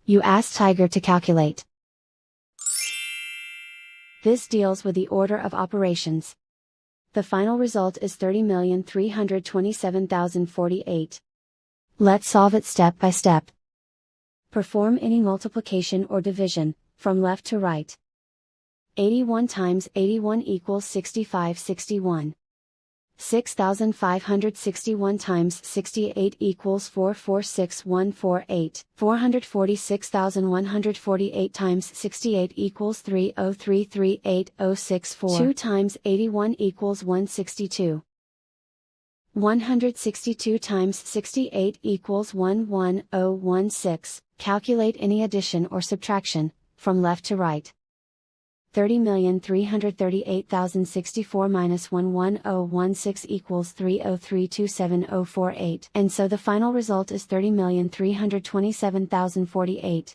You ask Tiger to calculate. This deals with the order of operations. The final result is 30,327,048. Let's solve it step by step. Perform any multiplication or division, from left to right. 81 times 81 equals 6561. 6,561 times 68 equals 446148. 446,148 times 68 equals 30338,064. 2 times 81 equals 162. 162 times 68 equals 11016. Calculate any addition or subtraction, from left to right. 30,338,064 minus 11016 equals 30327,048. And so the final result is 30,327,048.